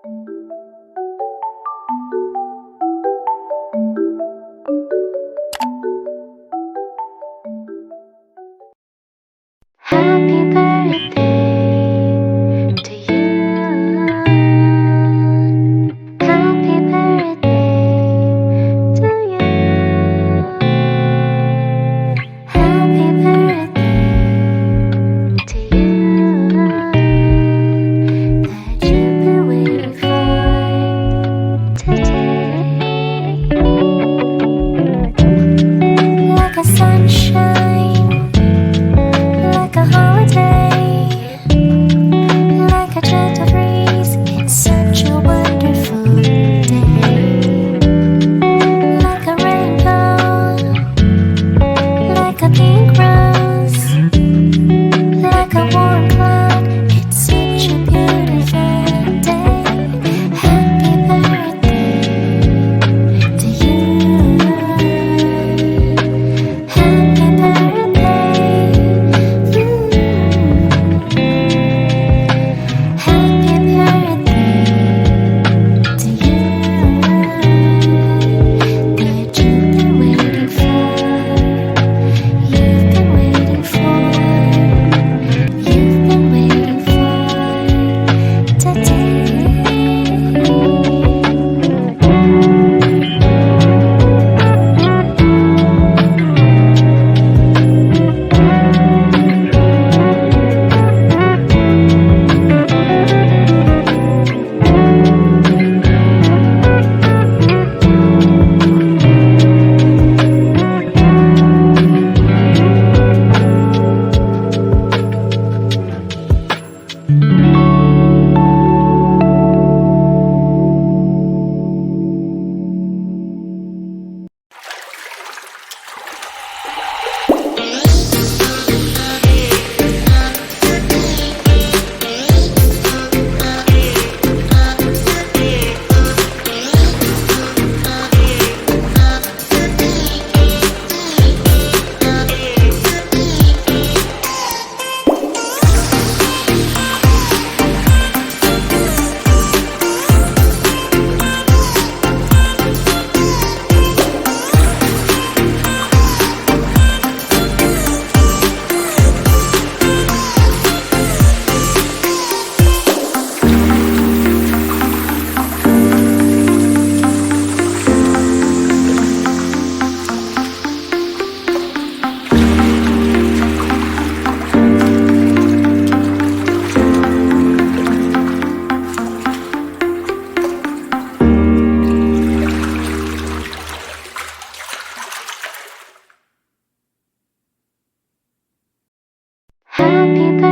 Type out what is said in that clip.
Happy birthday to you. Happy birthday to you. Happy birthday to you. That you've been waiting for today. Like a sunshine, like a holiday, like a gentle breeze, it's such a wonderful day. Like a rainbow, like a pink rose, like a warm cloud, it's such a beautiful day. Happy birthday to you. Happy birthday. Happy birthday to you. That you've been waiting for. You've been waiting for. You've been waiting for today. Happy birthday.